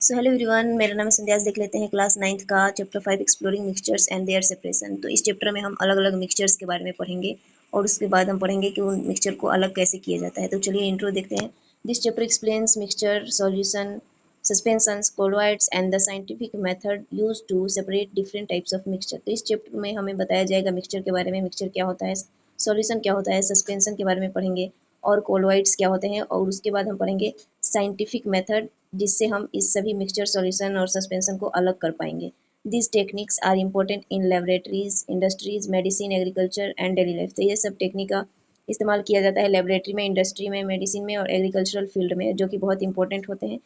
So hello everyone, मेरा नाम है संध्या। देख लेते हैं क्लास 9th का chapter 5 exploring mixtures and their separation. तो इस चैप्टर में हम अलग अलग मिक्सचर्स के बारे में पढ़ेंगे और उसके बाद हम पढ़ेंगे कि उन मिक्सचर को अलग कैसे किया जाता है। तो चलिए इंट्रो देखते हैं। This chapter explains mixture, solution, suspensions, colloids and the scientific method use to separate different types of mixture. तो इस चैप्टर में हमें बताया जाएगा मिक्सचर के बारे में, मिक्सचर क्या होता है, सॉल्यूशन क्या होता है, सस्पेंशन के बारे में पढ़ेंगे और कोलॉइड्स क्या होते हैं, और उसके बाद हम पढ़ेंगे साइंटिफिक मेथड जिससे हम इस सभी मिक्सचर, सॉल्यूशन और सस्पेंशन को अलग कर पाएंगे। This techniques are important in laboratories, industries, medicine, agriculture and daily life. तो ये सब टेक्निक का इस्तेमाल किया जाता है लेबोरेटरी में, इंडस्ट्री में, मेडिसिन में और एग्रीकल्चरल फील्ड में, जो कि बहुत इंपॉर्टेंट होते हैं।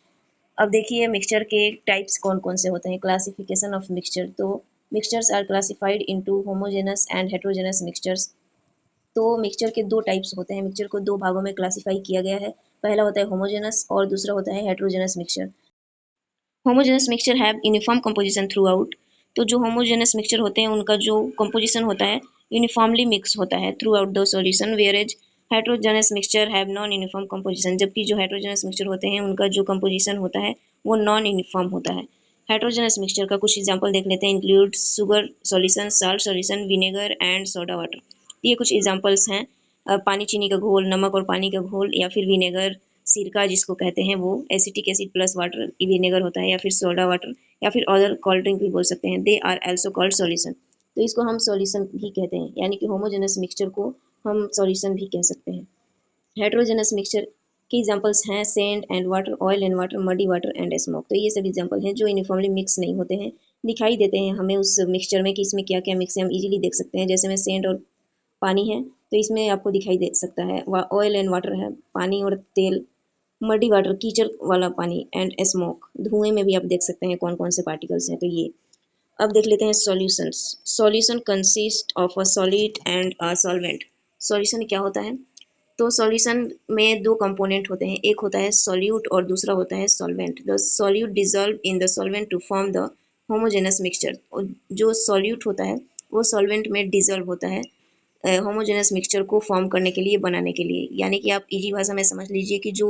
अब देखिए मिक्सचर के टाइप्स कौन कौन से होते हैं। Classification of mixture. तो mixtures are classified into homogeneous and heterogeneous mixtures. तो मिक्सचर के दो टाइप्स होते हैं। मिक्सचर को दो भागों में क्लासिफाई किया गया है। पहला होता है होमोजेनस और दूसरा होता है heterogeneous mixture. Homogeneous mixture have uniform composition through out. तो जो होमोजेनस मिक्सचर होते हैं उनका जो कंपोजिशन होता है यूनिफॉर्मली मिक्स होता है throughout the solution, whereas heterogeneous mixture have non uniform composition. जबकि जो हेट्रोजेनस मिक्सचर होते हैं उनका जो कंपोजिशन होता है वो नॉन यूनिफॉर्म होता है। हेट्रोजेनस मिक्सचर का कुछ एग्जाम्पल देख लेते हैं। Include sugar solution, salt solution, vinegar and soda water. ये कुछ एग्जाम्पल्स हैं। पानी चीनी का घोल, नमक और पानी का घोल, या फिर विनेगर, सिरका जिसको कहते हैं, वो acetic acid plus water vinegar होता है, या फिर सोडा वाटर, या फिर अदर कोल्ड ड्रिंक भी बोल सकते हैं। They are also called solution. तो इसको हम सॉल्यूशन भी कहते हैं, यानी कि होमोजेनस मिक्सचर को हम सॉल्यूशन भी कह सकते हैं। हेट्रोजेनस मिक्सचर के एग्जांपल्स हैं sand and water, oil and water, muddy water and smoke. तो ये सब एग्जांपल हैं जो यूनिफॉर्मली मिक्स नहीं होते हैं, दिखाई देते हैं हमें उस मिक्सचर में कि इसमें क्या क्या मिक्स है, हम इजीली देख सकते हैं। जैसे में सैंड और पानी है तो इसमें आपको दिखाई दे सकता है। ऑयल एंड वाटर है, पानी और तेल। मडी वाटर, कीचड़ वाला पानी, एंड स्मोक, धुएं में भी आप देख सकते हैं कौन कौन से पार्टिकल्स हैं। तो ये अब देख लेते हैं solutions. Solution consist of a solid and a solvent. Solution क्या होता है? तो सॉल्यूशन में दो कंपोनेंट होते हैं, एक होता है सॉल्यूट और दूसरा होता है solvent. The solute dissolve in the solvent to form the homogeneous mixture. और जो सॉल्यूट होता है वो सॉल्वेंट में डिजॉल्व होता है होमोजेनस मिक्सचर को फॉर्म करने के लिए, बनाने के लिए। यानी कि आप इजी भाषा में समझ लीजिए कि जो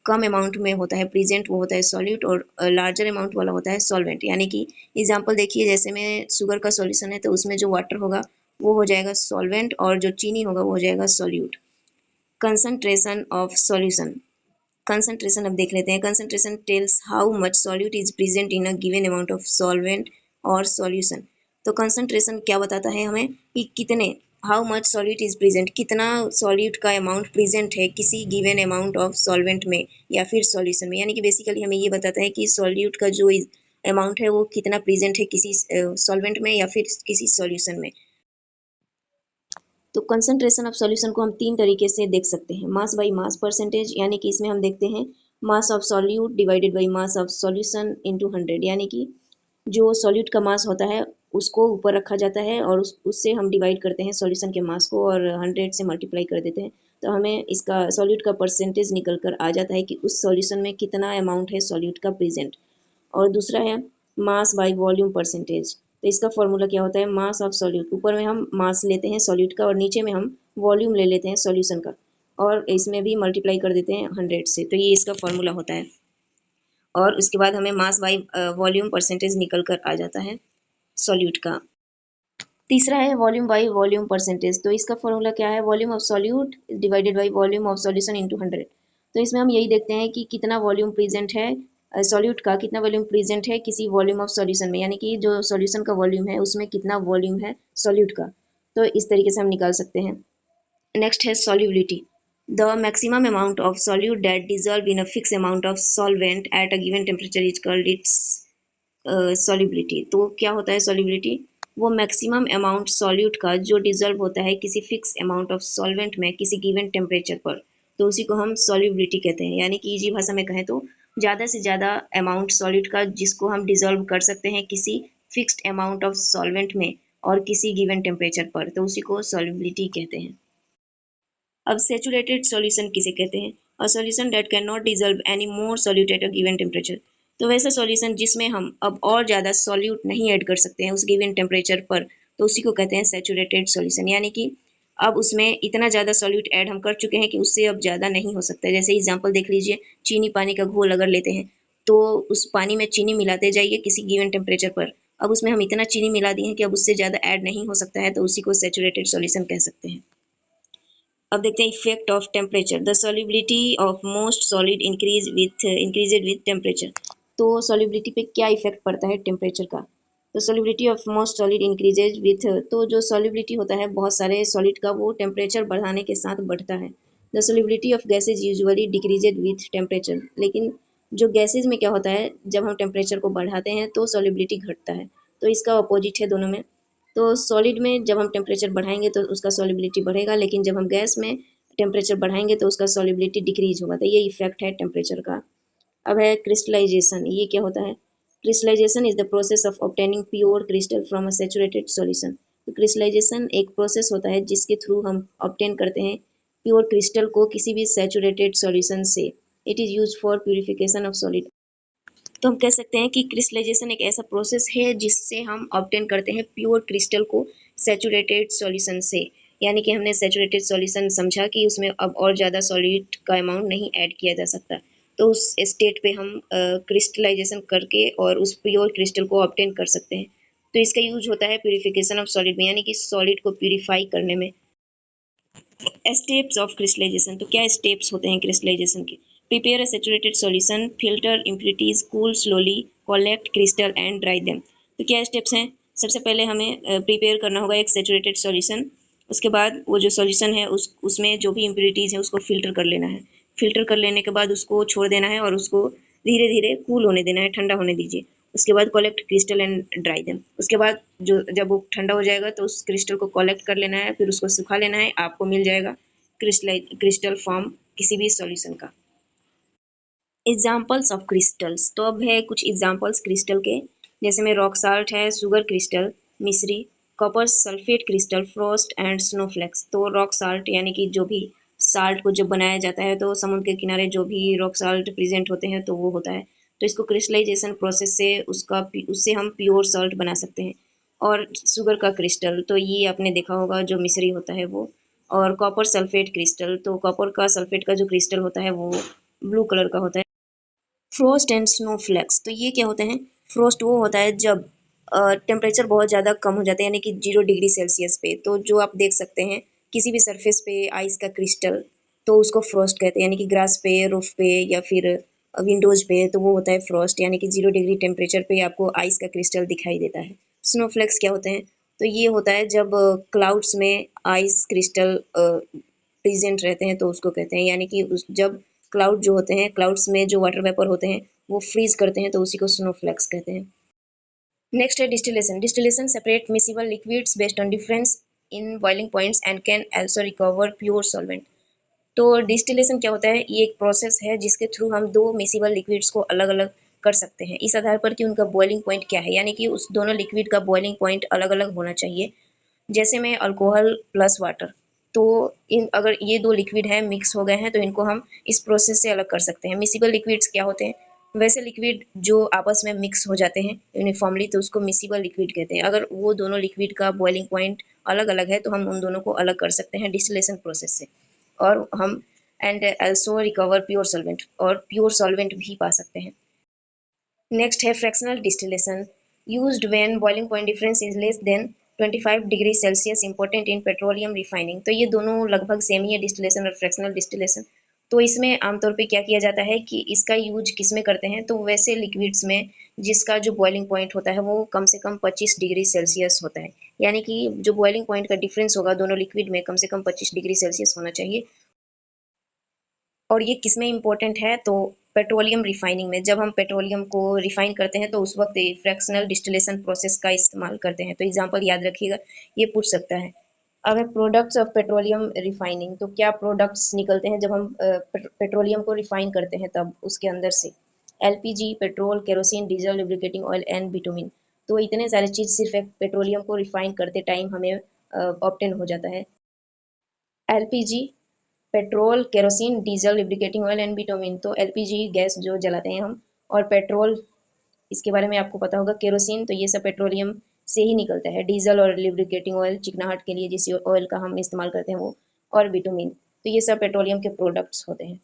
कम अमाउंट में होता है प्रेजेंट वो होता है सॉल्यूट, और लार्जर अमाउंट वाला होता है सॉल्वेंट। यानी कि एग्जांपल देखिए, जैसे में शुगर का सॉल्यूशन है तो उसमें जो वाटर होगा वो हो जाएगा सॉल्वेंट, और जो चीनी होगा वो हो जाएगा solute. Concentration of solution. Concentration अब देख लेते हैं। Concentration tales how much solute is present in a given amount of solvent और सॉल्यूशन। तो कंसंट्रेशन क्या बताता है हमें कि कितने, how much solute is present, कितना सॉल्यूट का अमाउंट प्रेजेंट है किसी गिवन अमाउंट ऑफ सॉल्वेंट में या फिर सॉल्यूशन में। यानी कि बेसिकली हमें ये बताता है कि सॉल्यूट का जो अमाउंट है वो कितना प्रेजेंट है किसी सॉल्वेंट में या फिर किसी सॉल्यूशन में। तो कंसंट्रेशन ऑफ सॉल्यूशन को हम तीन तरीके से देख सकते हैं। मास बाई मास परसेंटेज, यानी कि इसमें हम देखते हैं mass of solute divided by mass of solution into 100। यानी कि जो सॉल्यूट का मास होता है उसको ऊपर रखा जाता है और उससे हम डिवाइड करते हैं सॉल्यूशन के मास को, और 100 से मल्टीप्लाई कर देते हैं। तो हमें इसका सॉल्यूट का परसेंटेज निकल कर आ जाता है कि उस सॉल्यूशन में कितना अमाउंट है सॉल्यूट का प्रेजेंट। और दूसरा है मास बाय वॉल्यूम परसेंटेज। तो इसका फॉर्मूला क्या होता है? मास ऑफ सॉल्यूट, ऊपर में हम मास लेते हैं सॉल्यूट का और नीचे में हम वॉल्यूम ले लेते हैं सॉल्यूशन का, और इसमें भी मल्टीप्लाई कर देते हैं 100 से। तो ये इसका फॉर्मूला होता है, और उसके बाद हमें मास बाय वॉल्यूम परसेंटेज निकल कर आ जाता है सॉल्यूट का। तीसरा है वॉल्यूम बाय वॉल्यूम परसेंटेज। तो इसका फॉर्मूला क्या है? Volume of solute divided by volume of solution into 100। तो इसमें हम यही देखते हैं कि कितना वॉल्यूम प्रेजेंट है सॉल्यूट का, कितना वॉल्यूम प्रेजेंट है किसी वॉल्यूम ऑफ सॉल्यूशन में, यानी कि जो सॉल्यूशन का वॉल्यूम है उसमें कितना वॉल्यूम है सॉल्यूट का। तो इस तरीके से हम निकाल सकते हैं। नेक्स्ट है solubility. The maximum amount of solute that dissolve in a fix amount of solvent at a given temperature is called its solubility. तो क्या होता है सॉल्युबिलिटी? वो मैक्सिमम अमाउंट सॉल्यूट का जो डिजॉल्व होता है किसी फिक्स अमाउंट ऑफ सॉल्वेंट में किसी गिवन टेम्परेचर पर, तो उसी को हम सॉल्युबिलिटी कहते हैं। यानी कि इजी भाषा में कहें तो ज़्यादा से ज़्यादा अमाउंट सॉल्यूट का जिसको हम डिजॉल्व कर सकते हैं किसी फिक्स्ड अमाउंट ऑफ सॉल्वेंट में और किसी गिवन टेम्परेचर पर, तो उसी को सॉल्युबिलिटी कहते हैं। अब सैचुरेटेड सॉल्यूशन किसे कहते हैं? A solution that can not dissolve any more solute at a given temperature. तो वैसा सॉल्यूशन जिसमें हम अब और ज़्यादा सॉल्यूट नहीं ऐड कर सकते हैं उस गिवन टेम्परेचर पर, तो उसी को कहते हैं सैचुरेटेड सॉल्यूशन। यानी कि अब उसमें इतना ज़्यादा सॉल्यूट ऐड हम कर चुके हैं कि उससे अब ज़्यादा नहीं हो सकता है। जैसे एग्जांपल देख लीजिए, चीनी पानी का घोल अगर लेते हैं तो उस पानी में चीनी मिलाते जाइए किसी गिवन टेम्परेचर पर। अब उसमें हम इतना चीनी मिला दिए हैं कि अब उससे ज़्यादा ऐड नहीं हो सकता है, तो उसी को सैचुरेटेड सॉल्यूशन कह सकते हैं। अब देखते हैं effect of temperature. The solubility of most solid increased with temperature. तो सॉल्युबिलिटी पे क्या इफेक्ट पड़ता है टेम्परेचर का? तो solubility of most solid increases with, तो जो सॉल्युबिलिटी होता है बहुत सारे सॉलिड का वो टेम्परेचर बढ़ाने के साथ बढ़ता है। The solubility of gases usually decreased with temperature. लेकिन जो गैसेज में क्या होता है, जब हम टेम्परेचर को बढ़ाते हैं तो सॉल्युबिलिटी घटता है। तो इसका अपोजिट है दोनों में। तो सॉलिड में जब हम टेम्परेचर बढ़ाएंगे तो उसका सॉलिबिलिटी बढ़ेगा, लेकिन जब हम गैस में टेम्परेचर बढ़ाएंगे तो उसका सॉलिबिलिटी डिक्रीज होगा। तो ये इफेक्ट है टेम्परेचर का। अब है क्रिस्टलाइजेशन। ये क्या होता है? Crystallization is the process of obtaining pure crystal from a saturated solution. तो क्रिस्टलाइजेशन एक प्रोसेस होता है जिसके थ्रू हम ऑब्टेन करते हैं प्योर क्रिस्टल को किसी भी सैचुरेटेड सॉल्यूशन से। It is use for purification of solid. तो हम कह सकते हैं कि क्रिस्टलाइजेशन एक ऐसा प्रोसेस है जिससे हम ऑब्टेन करते हैं प्योर क्रिस्टल को सैचुरेटेड सॉल्यूशन से। यानी कि हमने सैचुरेटेड सॉल्यूशन समझा कि उसमें अब और ज़्यादा सॉलिड का अमाउंट नहीं ऐड किया जा सकता, तो उस स्टेट पे हम क्रिस्टलाइजेशन करके और उस प्योर क्रिस्टल को ऑब्टेन कर सकते हैं। तो इसका यूज होता है प्यूरिफिकेशन ऑफ सॉलिड में, यानी कि सॉलिड को प्यूरिफाई करने में। Steps of crystallization. तो क्या स्टेप्स होते हैं क्रिस्टलाइजेशन के? Prepare a saturated solution, filter impurities, cool slowly, collect crystal and dry them. तो क्या स्टेप्स हैं? सबसे पहले हमें प्रिपेयर करना होगा एक सैचुरेटेड सॉल्यूशन। उसके बाद वो जो सॉल्यूशन है उसमें जो भी इम्प्योरिटीज है उसको फिल्टर कर लेना है। फिल्टर कर लेने के बाद उसको छोड़ देना है और उसको धीरे धीरे कूल होने देना है, ठंडा होने दीजिए। उसके बाद collect crystal and dry them. उसके बाद जो जब वो ठंडा हो जाएगा तो उस क्रिस्टल को कलेक्ट कर लेना है, फिर उसको सुखा लेना है, आपको मिल जाएगा क्रिस्टल फॉर्म किसी भी सॉल्यूशन का। Examples of crystals. तो अब है कुछ एग्जाम्पल्स क्रिस्टल के, जैसे में रॉक साल्ट है, शुगर क्रिस्टल, मिश्री, copper sulphate crystal, Frost and snowflakes. तो रॉक साल्ट यानी कि जो भी साल्ट को जब बनाया जाता है तो समुद्र के किनारे जो भी रॉक साल्ट प्रेजेंट होते हैं तो वो होता है। तो इसको क्रिस्टलाइजेशन प्रोसेस से उससे हम प्योर साल्ट बना सकते हैं। और शुगर का क्रिस्टल तो ये आपने देखा होगा, जो मिश्री होता है वो। और कॉपर सल्फेट क्रिस्टल, तो कॉपर का सल्फेट का जो क्रिस्टल होता है वो ब्लू कलर का होता है। Frost and snowflakes. तो ये क्या होते हैं? फ्रोस्ट वो होता है जब टेम्परेचर बहुत ज़्यादा कम हो जाता है, यानी कि 0 डिग्री सेल्सियस पे। तो जो आप देख सकते हैं किसी भी सरफेस पे आइस का क्रिस्टल, तो उसको फ्रोस्ट कहते हैं। यानी कि ग्रास पे, रूफ पे या फिर विंडोज पे, तो वो होता है फ्रोस्ट। यानी कि 0 डिग्री टेम्परेचर पे आपको आइस का क्रिस्टल दिखाई देता है। स्नोफ्लेक्स क्या होते हैं? तो ये होता है जब क्लाउड्स में आइस क्रिस्टल प्रेजेंट रहते हैं तो उसको कहते हैं। यानी कि जब क्लाउड जो होते हैं, क्लाउड्स में जो वाटर वेपर होते हैं वो फ्रीज करते हैं तो उसी को स्नोफ्लेक्स कहते हैं। नेक्स्ट है distillation. Distillation separate miscible liquids based on difference in boiling points and can also recover pure solvent. तो डिस्टिलेशन क्या होता है? ये एक प्रोसेस है जिसके थ्रू हम दो मिसिबल लिक्विड्स को अलग अलग कर सकते हैं, इस आधार पर कि उनका बॉइलिंग पॉइंट क्या है। यानी कि उस दोनों लिक्विड का बॉइलिंग पॉइंट अलग अलग होना चाहिए। जैसे में अल्कोहल प्लस वाटर, तो इन अगर ये दो लिक्विड हैं मिक्स हो गए हैं तो इनको हम इस प्रोसेस से अलग कर सकते हैं। मिसिबल लिक्विड्स क्या होते हैं? वैसे लिक्विड जो आपस में मिक्स हो जाते हैं यूनिफॉर्मली, तो उसको मिसिबल लिक्विड कहते हैं। अगर वो दोनों लिक्विड का बॉइलिंग पॉइंट अलग अलग है तो हम उन दोनों को अलग कर सकते हैं डिस्टिलेशन प्रोसेस से। और हम and also recover pure solvent, और प्योर सॉल्वेंट भी पा सकते हैं। नेक्स्ट है fractional distillation, used when boiling point difference is less than 25 degree Celsius, important in petroleum refining. तो ये दोनों लगभग सेम ही है, डिस्टिलेशन और फ्रैक्शनल डिस्टिलेशन। तो इसमें आमतौर पे क्या किया जाता है कि इसका यूज किस में करते हैं? तो वैसे लिक्विड्स में जिसका जो बॉइलिंग पॉइंट होता है वो कम से कम 25 डिग्री सेल्सियस होता है। यानी कि जो बॉइलिंग पॉइंट का डिफरेंस होगा दोनों लिक्विड में कम से कम 25 डिग्री सेल्सियस होना चाहिए। और ये किस में इम्पोर्टेंट है? तो पेट्रोलियम रिफाइनिंग में। जब हम पेट्रोलियम को रिफाइन करते हैं तो उस वक्त फ्रैक्शनल डिस्टिलेशन प्रोसेस का इस्तेमाल करते हैं। तो एग्जांपल याद रखिएगा, ये पूछ सकता है। अब है प्रोडक्ट्स ऑफ पेट्रोलियम रिफाइनिंग। तो क्या प्रोडक्ट्स निकलते हैं जब हम पेट्रोलियम को रिफाइन करते हैं? तब उसके अंदर से LPG, petrol, kerosene, diesel, lubricating oil and bitumen. तो इतने सारे चीज़ सिर्फ एक पेट्रोलियम को रिफाइन करते टाइम हमें ऑब्टेन हो जाता है। LPG, petrol, kerosene, diesel, lubricating oil and bitumen. तो एलपीजी गैस जो जलाते हैं हम, और पेट्रोल, इसके बारे में आपको पता होगा। केरोसिन, तो ये सब पेट्रोलियम से ही निकलता है। डीजल और लुब्रिकेटिंग ऑयल चिकनाहट के लिए जिस ऑयल का हम इस्तेमाल करते हैं वो, और बिटुमिन, तो ये सब पेट्रोलियम के प्रोडक्ट्स होते हैं।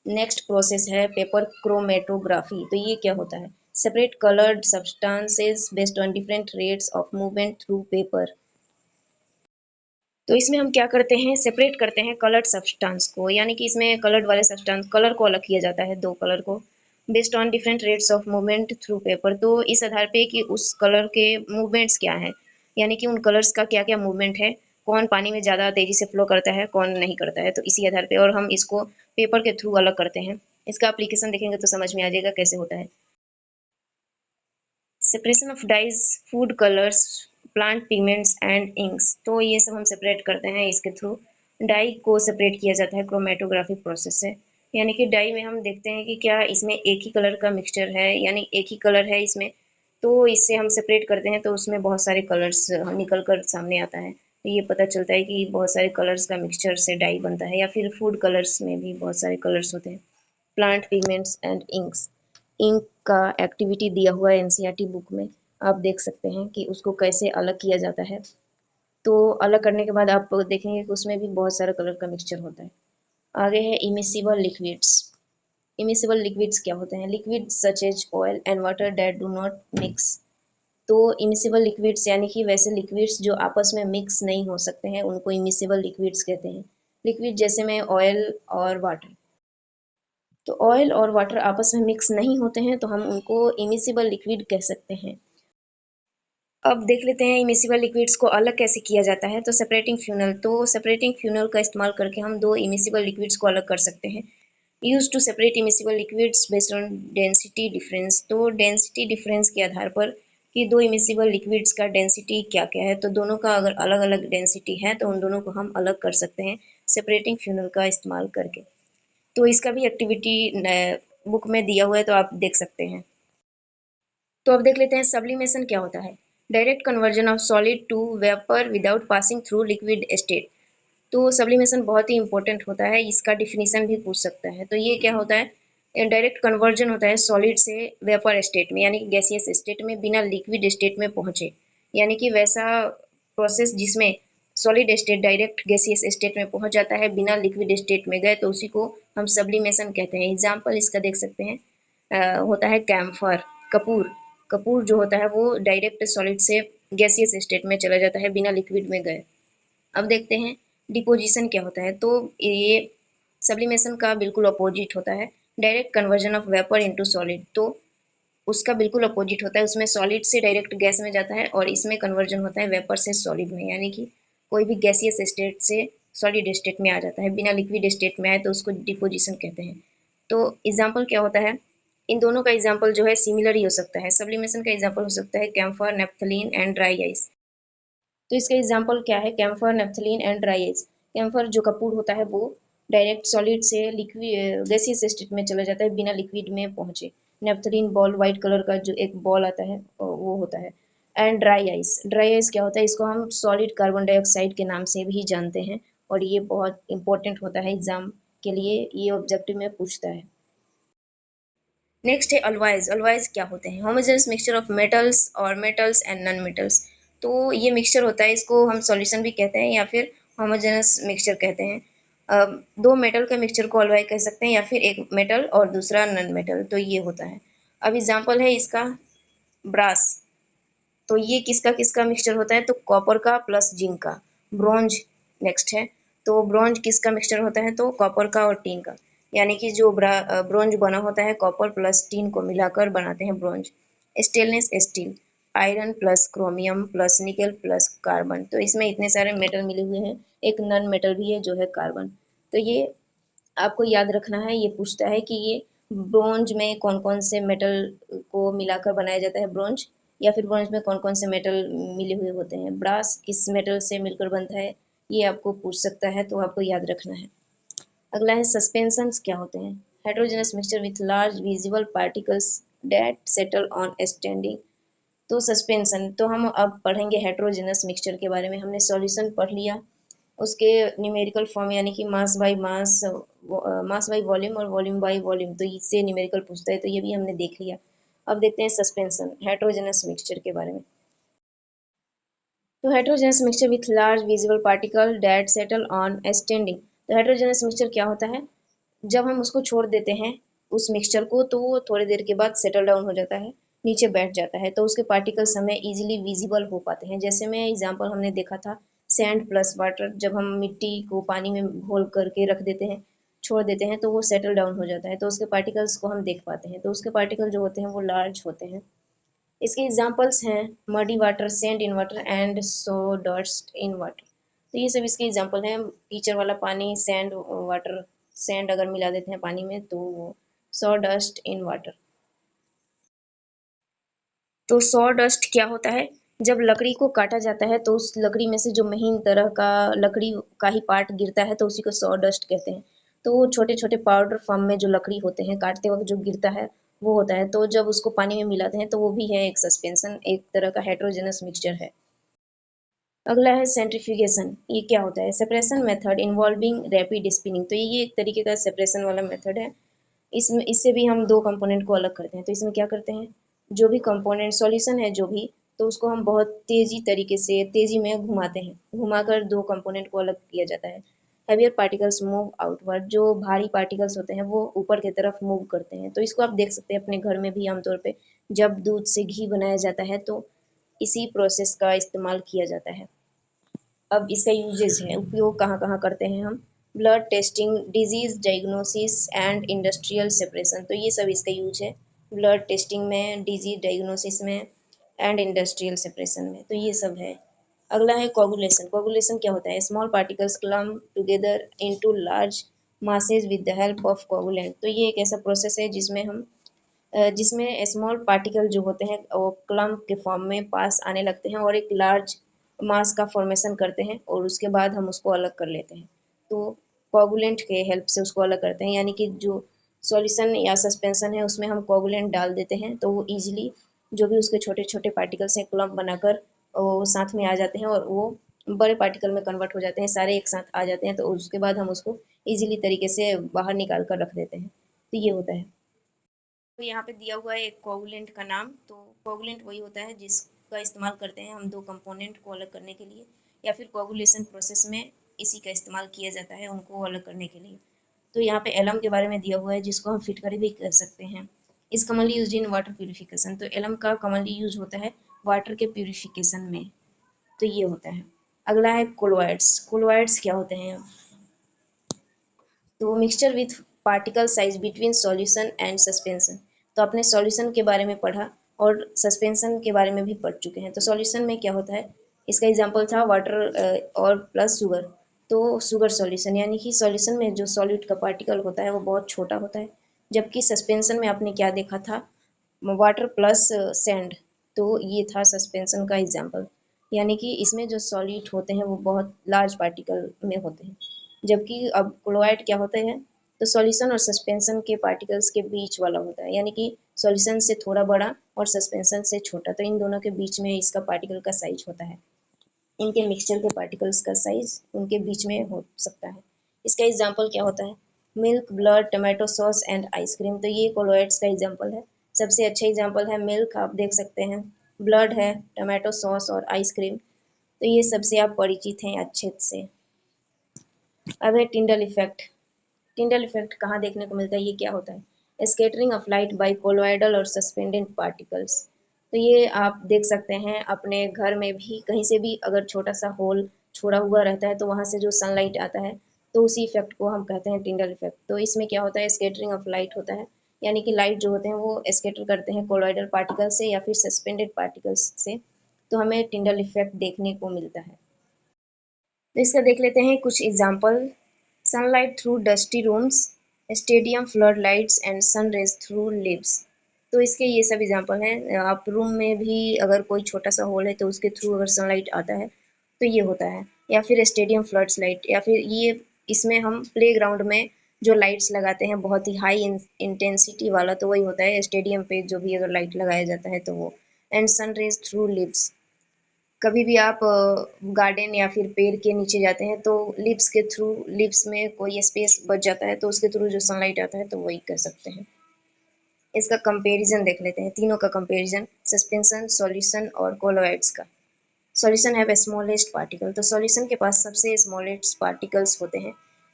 नेक्स्ट प्रोसेस है पेपर क्रोमेटोग्राफी। तो ये क्या होता है? Separate coloured substances based on different rates of movement through paper. तो इसमें हम क्या करते हैं, सेपरेट करते हैं कलर्ड सब्सटेंस को, यानी कि इसमें कलर्ड वाले सब्सटेंस कलर को अलग किया जाता है, दो कलर को, based on different rates of movement through paper. तो इस आधार पे कि उस कलर के मूवमेंट्स क्या हैं, यानी कि उन कलर्स का क्या क्या मूवमेंट है, कौन पानी में ज़्यादा तेजी से फ्लो करता है, कौन नहीं करता है, तो इसी आधार पे और हम इसको पेपर के थ्रू अलग करते हैं। इसका एप्लीकेशन देखेंगे तो समझ में आ जाएगा कैसे होता है। Separation of dyes, food colours, plant pigments and inks. तो ये सब हम सेपरेट करते हैं इसके थ्रू। डाई को सेपरेट किया जाता है क्रोमेटोग्राफी प्रोसेस से, यानी कि डाई में हम देखते हैं कि क्या इसमें एक ही कलर का मिक्सचर है, यानी एक ही कलर है इसमें, तो इससे हम सेपरेट करते हैं तो उसमें बहुत सारे कलर्स निकल कर सामने आता है। तो ये पता चलता है कि बहुत सारे कलर्स का मिक्सचर से डाई बनता है। या फिर फूड कलर्स में भी बहुत सारे कलर्स होते हैं। Plant pigments and inks, ink का एक्टिविटी दिया हुआ है एनसीईआरटी बुक में, आप देख सकते हैं कि उसको कैसे अलग किया जाता है। तो अलग करने के बाद आप देखेंगे कि उसमें भी बहुत सारा कलर का मिक्सचर होता है। आगे है इमिसिबल लिक्विड्स। इमिसिबल लिक्विड्स क्या होते हैं? Liquid such as oil and water that do not mix. तो इमिसिबल लिक्विड्स यानी कि वैसे लिक्विड्स जो आपस में मिक्स नहीं हो सकते हैं, उनको इमिसिबल लिक्विड्स कहते हैं। लिक्विड जैसे में ऑयल और वाटर, तो ऑयल और वाटर आपस में मिक्स नहीं होते हैं तो हम उनको इमिसिबल लिक्विड कह सकते हैं। अब देख लेते हैं इमिसिबल लिक्विड्स को अलग कैसे किया जाता है। तो सेपरेटिंग फ्यूनल, तो सेपरेटिंग फ्यूनल का इस्तेमाल करके हम दो इमिसिबल लिक्विड्स को अलग कर सकते हैं। Use to separate immiscible liquids based on density difference. तो डेंसिटी डिफरेंस के आधार पर कि दो इमिसिबल लिक्विड्स का डेंसिटी क्या क्या है, तो दोनों का अगर अलग अलग डेंसिटी है तो उन दोनों को हम अलग कर सकते हैं सेपरेटिंग फ्यूनल का इस्तेमाल करके। तो इसका भी एक्टिविटी बुक में दिया हुआ है, तो आप देख सकते हैं। तो अब देख लेते हैं सब्लिमेशन क्या होता है। Direct conversion of solid to vapour without passing through liquid state. तो सब्लिमेशन बहुत ही इंपॉर्टेंट होता है, इसका डिफिनीशन भी पूछ सकता है। तो ये क्या होता है? डायरेक्ट कन्वर्जन होता है सॉलिड से वेपर स्टेट में, यानी कि गैसियस स्टेट में बिना लिक्विड स्टेट में पहुंचे, यानी कि वैसा प्रोसेस जिसमें solid state direct gaseous state में पहुंच जाता है बिना लिक्विड स्टेट में गए, तो उसी को हम सब्लिमेशन कहते हैं। एग्जाम्पल इसका देख सकते हैं, होता है कैम्फर, कपूर। कपूर जो होता है वो डायरेक्ट सॉलिड से गैसियस स्टेट में चला जाता है बिना लिक्विड में गए। अब देखते हैं डिपोजिशन क्या होता है। तो ये सब्लिमेशन का बिल्कुल अपोजिट होता है, direct conversion of vapour into solid. तो उसका बिल्कुल अपोजिट होता है, उसमें सॉलिड से डायरेक्ट गैस में जाता है और इसमें कन्वर्जन होता है वेपर से सॉलिड में, यानी कि कोई भी गैसियस स्टेट से सॉलिड स्टेट में आ जाता है बिना लिक्विड स्टेट में आए, तो उसको डिपोजिशन कहते हैं। तो एग्जाम्पल क्या होता है? इन दोनों का एग्जाम्पल जो है सिमिलर ही हो सकता है। सब्लिमेशन का एग्जाम्पल हो सकता है camphor, naphthalene and dry ice. तो इसका एग्जाम्पल क्या है? Camphor, naphthalene and dry ice. Camphor जो कपूर होता है वो डायरेक्ट सॉलिड से लिक्विड गैसियस स्टेट में चला जाता है बिना लिक्विड में पहुंचे। नेप्थलीन बॉल, व्हाइट कलर का जो एक बॉल आता है वो होता है। And dry ice, dry ice क्या होता है? इसको हम सॉलिड कार्बन डाइऑक्साइड के नाम से भी जानते हैं और ये बहुत इंपॉर्टेंट होता है एग्जाम के लिए, ये ऑब्जेक्टिव में पूछता है। नेक्स्ट है अलवाइज। अलवाइज क्या होते हैं? होमोजेनस मिक्सचर ऑफ मेटल्स और मेटल्स एंड नॉन मेटल्स। तो ये मिक्सचर होता है, इसको हम सॉल्यूशन भी कहते हैं या फिर होमोजेनस मिक्सचर कहते हैं। दो मेटल का मिक्सचर को अलवाई कह सकते हैं या फिर एक मेटल और दूसरा नॉन मेटल, तो ये होता है। अब एग्जाम्पल है इसका ब्रास। तो ये किसका किसका मिक्सचर होता है? तो कॉपर का प्लस जिंक का। ब्रॉन्ज नेक्स्ट है, तो ब्रॉन्ज किसका मिक्सचर होता है? तो कॉपर का और टीन का, यानी कि जो ब्रॉन्ज बना होता है कॉपर प्लस टीन को मिलाकर बनाते हैं bronze. Stainless steel, iron plus chromium plus nickel plus carbon. तो इसमें इतने सारे मेटल मिले हुए हैं, एक नॉन मेटल भी है जो है कार्बन। तो ये आपको याद रखना है, ये पूछता है कि ये ब्रोंज में कौन कौन से मेटल को मिलाकर बनाया जाता है ब्रोंज, या फिर ब्रोंज में कौन कौन से मेटल मिले हुए होते हैं। ब्रास किस मेटल से मिलकर बनता है, ये आपको पूछ सकता है, तो आपको याद रखना है। अगला है सस्पेंशंस क्या होते हैं? Heterogeneous mixture with large visible particles that settle on standing. तो सस्पेंशन, तो हम अब पढ़ेंगे हेटेरोजेनस मिक्सचर के बारे में। हमने सॉल्यूशन पढ़ लिया, उसके न्यूमेरिकल फॉर्म यानी कि mass by mass, mass by volume और वॉल्यूम बाय वॉल्यूम, तो इससे न्यूमेरिकल पूछता है, तो ये भी हमने देख लिया। अब देखते हैं सस्पेंशन हेटेरोजेनस मिक्सचर के बारे में। तो heterogeneous mixture with large visible particle that settle on standing. तो हेटेरोजेनस मिक्सचर क्या होता है? जब हम उसको छोड़ देते हैं उस मिक्सचर को, तो वो थोड़ी देर के बाद सेटल डाउन हो जाता है, नीचे बैठ जाता है, तो उसके पार्टिकल्स हमें इजीली विजिबल हो पाते हैं। जैसे में एग्जांपल हमने देखा था सैंड प्लस वाटर, जब हम मिट्टी को पानी में घोल करके रख देते हैं, छोड़ देते हैं, तो वो सेटल डाउन हो जाता है, तो उसके पार्टिकल्स को हम देख पाते हैं। तो उसके पार्टिकल जो होते हैं वो लार्ज होते हैं। इसके एग्जांपल्स हैं muddy water, sand in water and sawdust in water. तो ये सब इसके एग्जांपल हैं। कीचड़ वाला पानी, सैंड वाटर, सैंड अगर मिला देते हैं पानी में तो वो सॉडस्ट इन वाटर। तो सॉडस्ट क्या होता है? जब लकड़ी को काटा जाता है तो उस लकड़ी में से जो महीन तरह का लकड़ी का ही पार्ट गिरता है तो उसी को सॉडस्ट कहते हैं। तो वो छोटे छोटे पाउडर फॉर्म में जो लकड़ी होते हैं काटते वक्त जो गिरता है वो होता है। तो जब उसको पानी में मिलाते हैं तो वो भी है एक सस्पेंशन, एक तरह का हेट्रोजेनस मिक्सचर है। अगला है सेंट्रीफ्यूगेशन। ये क्या होता है? Separation method involving rapid spinning. तो ये एक तरीके का सेपरेशन वाला मेथड है। इसमें इससे भी हम दो कंपोनेंट को अलग करते हैं। तो इसमें क्या करते हैं, जो भी कंपोनेंट सॉल्यूशन है जो भी, तो उसको हम बहुत तेजी तरीके से तेजी में घुमाते हैं, घुमाकर दो कंपोनेंट को अलग किया जाता है। Heavier particles move outward. जो भारी पार्टिकल्स होते हैं वो ऊपर की तरफ मूव करते हैं। तो इसको आप देख सकते हैं अपने घर में भी आमतौर पे, जब दूध से घी बनाया जाता है तो इसी प्रोसेस का इस्तेमाल किया जाता है। अब इसका यूजेस है, उपयोग कहाँ कहाँ करते हैं हम। Blood testing, disease diagnosis and industrial separation. तो ये सब इसका यूज है, ब्लड टेस्टिंग में, डिजीज डायग्नोसिस में एंड इंडस्ट्रियल सेपरेशन में। तो ये सब है। अगला है कोगुलेशन। कोगुलेशन क्या होता है? Small particles clump together into large masses with the help of coagulant. तो ये एक ऐसा प्रोसेस है जिसमें स्मॉल पार्टिकल जो होते हैं वो क्लम्प के फॉर्म में पास आने लगते हैं और एक लार्ज मास का फॉर्मेशन करते हैं और उसके बाद हम उसको अलग कर लेते हैं। तो कोगुलेंट के हेल्प से उसको अलग करते हैं, यानी कि जो सॉल्यूशन या सस्पेंशन है उसमें हम कोगुलेंट डाल देते हैं तो वो ईजिली जो भी उसके छोटे छोटे पार्टिकल्स हैं क्लम्प बनाकर वो साथ में आ जाते हैं और वो बड़े पार्टिकल में कन्वर्ट हो जाते हैं, सारे एक साथ आ जाते हैं। तो उसके बाद हम उसको ईजिली तरीके से बाहर निकाल कर रख देते हैं। तो ये होता है। तो यहाँ पे दिया हुआ है एक कोगुलेंट का नाम। तो कोगुलेंट वही होता है जिसका इस्तेमाल करते हैं हम दो कंपोनेंट को अलग करने के लिए, या फिर कोगुलेशन प्रोसेस में इसी का इस्तेमाल किया जाता है उनको अलग करने के लिए। तो यहाँ पे एलम के बारे में दिया हुआ है जिसको हम फिटकरी भी कर सकते हैं। इस commonly use in water purification. तो एलम का कमनली यूज होता है वाटर के प्यूरिफिकेशन में। तो ये होता है। अगला है कोलोइड्स। कोलोइड्स क्या होते हैं? तो mixture with particle size between solution and suspension. तो आपने सॉल्यूशन के बारे में पढ़ा और सस्पेंशन के बारे में भी पढ़ चुके हैं। तो सॉल्यूशन में क्या होता है? इसका एग्जांपल था वाटर और प्लस शुगर। तो शुगर सॉल्यूशन, यानी कि सॉल्यूशन में जो सॉल्यूट का पार्टिकल होता है वो बहुत छोटा होता है, जबकि सस्पेंशन में आपने क्या देखा था? Water plus sand. तो ये था सस्पेंशन का एग्जांपल, यानी कि इसमें जो सॉल्यूट होते हैं वो बहुत लार्ज पार्टिकल में होते हैं। जबकि अब क्लोराइड क्या होते हैं? तो सॉल्यूशन और सस्पेंशन के पार्टिकल्स के बीच वाला होता है, यानी कि सॉल्यूशन से थोड़ा बड़ा और सस्पेंशन से छोटा। तो इन दोनों के बीच में इसका पार्टिकल का साइज होता है। इनके मिक्सचर के पार्टिकल्स का साइज उनके बीच में हो सकता है। इसका एग्जाम्पल क्या होता है? Milk, blood, tomato sauce and ice cream. तो ये कोलोइड्स का एग्जाम्पल है। सबसे अच्छा एग्जाम्पल है मिल्क, आप देख सकते हैं, ब्लड है, टमाटो सॉस और आइसक्रीम। तो ये सबसे आप परिचित हैं अच्छे से। अब है टिंडल इफेक्ट। टिंडल इफेक्ट कहाँ देखने को मिलता है, ये क्या होता है? Scattering of light by colloidal और सस्पेंडेड पार्टिकल्स। तो ये आप देख सकते हैं अपने घर में भी, कहीं से भी अगर छोटा सा होल छोड़ा हुआ रहता है तो वहाँ से जो सनलाइट आता है तो उसी इफेक्ट को हम कहते हैं टिंडल इफेक्ट। तो इसमें क्या होता है? स्कैटरिंग ऑफ लाइट होता है, यानी कि लाइट जो होते हैं वो स्कैटर करते हैं कोलोइडल पार्टिकल से या फिर सस्पेंडेड पार्टिकल्स से, तो हमें टिंडल इफेक्ट देखने को मिलता है। तो इसका देख लेते हैं कुछ example. Sunlight through dusty rooms, stadium flood lights and sun rays through leaves. तो इसके ये सब एग्जाम्पल हैं। आप रूम में भी अगर कोई छोटा सा होल है तो उसके थ्रू अगर सनलाइट आता है तो ये होता है। या फिर स्टेडियम फ्लड्स लाइट, या फिर ये इसमें हम प्ले ग्राउंड में जो लाइट्स लगाते हैं बहुत ही हाई इंटेंसिटी वाला, तो वही होता है स्टेडियम पे जो भी अगर लाइट लगाया जाता है तो वो। And sun rays through leaves, कभी भी आप गार्डन या फिर पेड़ के नीचे जाते हैं तो लिव्स के थ्रू, लिव्स में कोई स्पेस बच जाता है तो उसके थ्रू जो सनलाइट आता है तो वही कर सकते हैं। इसका कंपैरिजन देख लेते हैं, तीनों का कंपैरिजन, सस्पेंशन, सॉल्यूशन और कोलोइड्स का। Solution have smallest particle. तो सॉल्यूशन के पास सबसे स्मॉलेस्ट पार्टिकल्स होते हैं।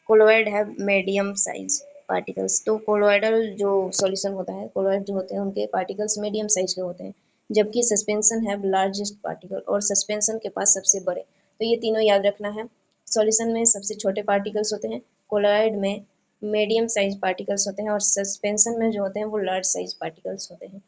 Colloid have medium size. Particles, तो कोलोइडल जो सॉल्यूशन होता है, कोलोइड जो होते हैं उनके पार्टिकल्स मीडियम साइज के होते हैं, जबकि सस्पेंशन है लार्जेस्ट पार्टिकल और सस्पेंशन के पास सबसे बड़े। तो ये तीनों याद रखना है। सॉल्यूशन में सबसे छोटे पार्टिकल्स होते हैं, कोलोइड में मीडियम साइज पार्टिकल्स होते हैं और सस्पेंशन में जो होते हैं वो लार्ज साइज पार्टिकल्स होते हैं।